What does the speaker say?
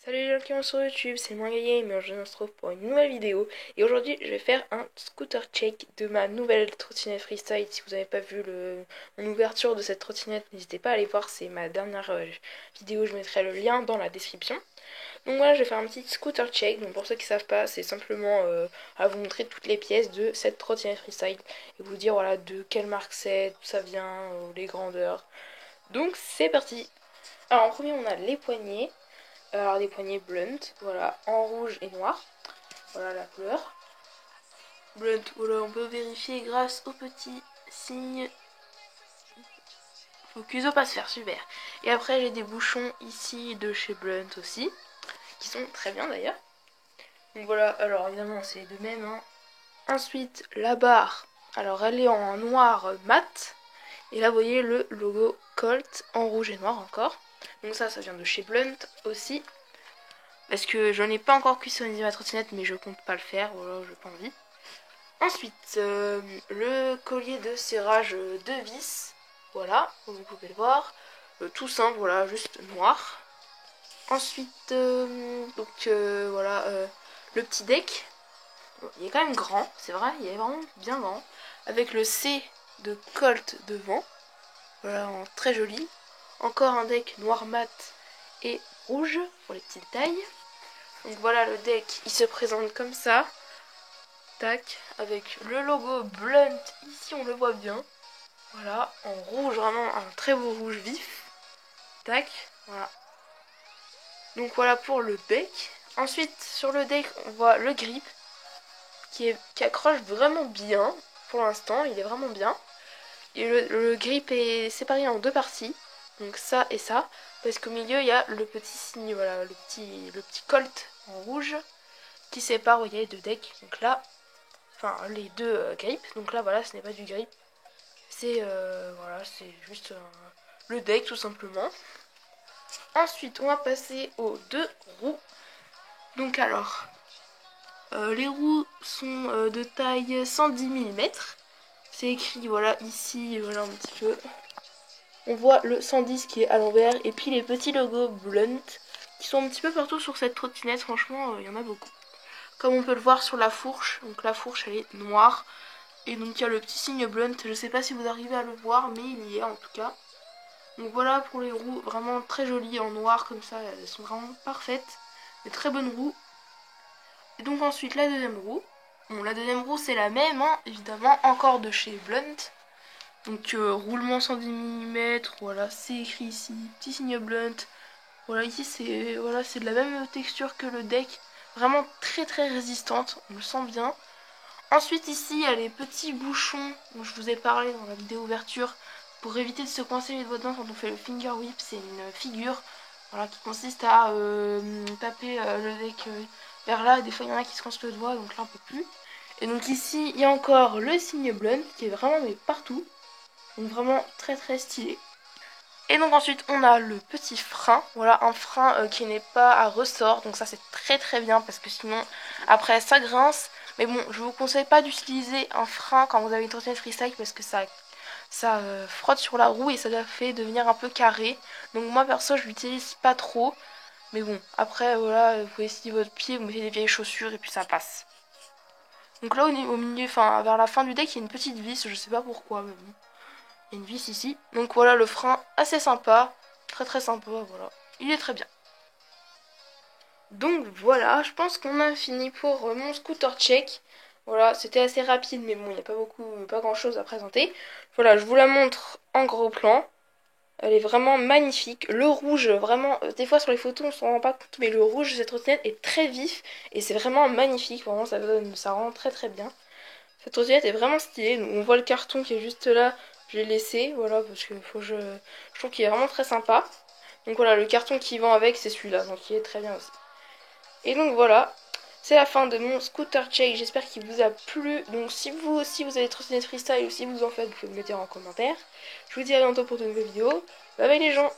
Salut les gens qui sont sur YouTube, c'est moi Gaïa, mais je me retrouve pour une nouvelle vidéo. Et aujourd'hui, je vais faire un scooter check de ma nouvelle trottinette freestyle. Si vous n'avez pas vu mon ouverture de cette trottinette, n'hésitez pas à aller voir, c'est ma dernière vidéo, je mettrai le lien dans la description. Donc voilà, je vais faire un petit scooter check. Donc pour ceux qui ne savent pas, c'est simplement à vous montrer toutes les pièces de cette trottinette freestyle et vous dire voilà de quelle marque c'est, d'où ça vient, les grandeurs. Donc c'est parti. Alors en premier, on a les poignées. Alors des poignées blunt, voilà, en rouge et noir. Voilà la couleur. Blunt, voilà, on peut vérifier grâce au petit signe focus au passe-faire, super. Et après j'ai des bouchons ici de chez Blunt aussi, qui sont très bien d'ailleurs. Donc voilà, alors évidemment c'est de même. Hein. Ensuite la barre, alors elle est en noir mat. Et là vous voyez le logo Colt en rouge et noir encore. Donc ça vient de chez Blunt aussi. Parce que j'en ai pas encore customisé ma trottinette, mais je compte pas le faire, voilà, j'ai pas envie. Ensuite, le collier de serrage de vis, voilà, vous pouvez le voir. Tout simple, voilà, juste noir. Ensuite, voilà, le petit deck. Bon, il est quand même grand, c'est vrai, il est vraiment bien grand. Avec le C de Colt devant, voilà, en très joli. Encore un deck noir mat et rouge pour les petites tailles. Donc voilà le deck, il se présente comme ça. Tac, avec le logo Blunt, ici on le voit bien. Voilà, en rouge, vraiment un très beau rouge vif. Tac, voilà. Donc voilà pour le deck. Ensuite, sur le deck, on voit le grip qui accroche vraiment bien. Pour l'instant, il est vraiment bien. Et le grip est séparé en deux parties. Donc ça et ça. Parce qu'au milieu, il y a le petit signe, voilà, le petit Colt en rouge qui sépare, vous voyez, les deux decks. Donc là, enfin les deux grips. Donc là, voilà, ce n'est pas du grip. C'est voilà, c'est juste le deck tout simplement. Ensuite, on va passer aux deux roues. Donc alors, les roues sont de taille 110 mm. C'est écrit, voilà, ici, voilà un petit peu. On voit le 110 qui est à l'envers et puis les petits logos Blunt qui sont un petit peu partout sur cette trottinette. Franchement, il y en a beaucoup. Comme on peut le voir sur la fourche, donc la fourche elle est noire. Et donc il y a le petit signe Blunt, je sais pas si vous arrivez à le voir, mais il y est en tout cas. Donc voilà pour les roues, vraiment très jolies en noir comme ça, elles sont vraiment parfaites. Des très bonnes roues. Et donc ensuite la deuxième roue. Bon, la deuxième roue c'est la même, hein, évidemment, encore de chez Blunt. Donc roulement 110 mm, voilà, c'est écrit ici, petit signe Blunt. Voilà, ici c'est voilà, c'est de la même texture que le deck. Vraiment très très résistante, on le sent bien. Ensuite ici il y a les petits bouchons dont je vous ai parlé dans la vidéo ouverture pour éviter de se coincer les doigts dedans quand on fait le finger whip. C'est une figure voilà, qui consiste à taper le deck vers là. Des fois il y en a qui se coincent le doigt, donc là on peut plus. Et donc ici il y a encore le signe Blunt qui est vraiment mais partout. Donc vraiment très très stylé. Et donc ensuite on a le petit frein, voilà un frein qui n'est pas à ressort, donc ça c'est très très bien parce que sinon après ça grince. Mais bon, je vous conseille pas d'utiliser un frein quand vous avez une trottinette freestyle parce que ça frotte sur la roue et ça la fait devenir un peu carré. Donc moi perso je l'utilise pas trop, mais bon après voilà, vous pouvez essayer votre pied, vous mettez des vieilles chaussures et puis ça passe. Donc là au milieu, enfin vers la fin du deck il y a une petite vis, je sais pas pourquoi mais bon. Il y a une vis ici. Donc voilà le frein assez sympa. Très très sympa, voilà. Il est très bien. Donc voilà, je pense qu'on a fini pour mon scooter check. Voilà, c'était assez rapide, mais bon, il n'y a pas grand chose à présenter. Voilà, je vous la montre en gros plan. Elle est vraiment magnifique. Le rouge, vraiment, des fois sur les photos on s'en rend pas compte, mais le rouge de cette trottinette est très vif et c'est vraiment magnifique. Vraiment, ça rend très très bien. Cette trottinette est vraiment stylée. Donc, on voit le carton qui est juste là. Je l'ai laissé, voilà, parce que je trouve qu'il est vraiment très sympa. Donc voilà, le carton qui vend avec, c'est celui-là, donc il est très bien aussi. Et donc voilà, c'est la fin de mon scooter check. J'espère qu'il vous a plu. Donc si vous aussi vous avez trottinette freestyle ou si vous en faites, vous pouvez me le dire en commentaire. Je vous dis à bientôt pour de nouvelles vidéos. Bye bye les gens.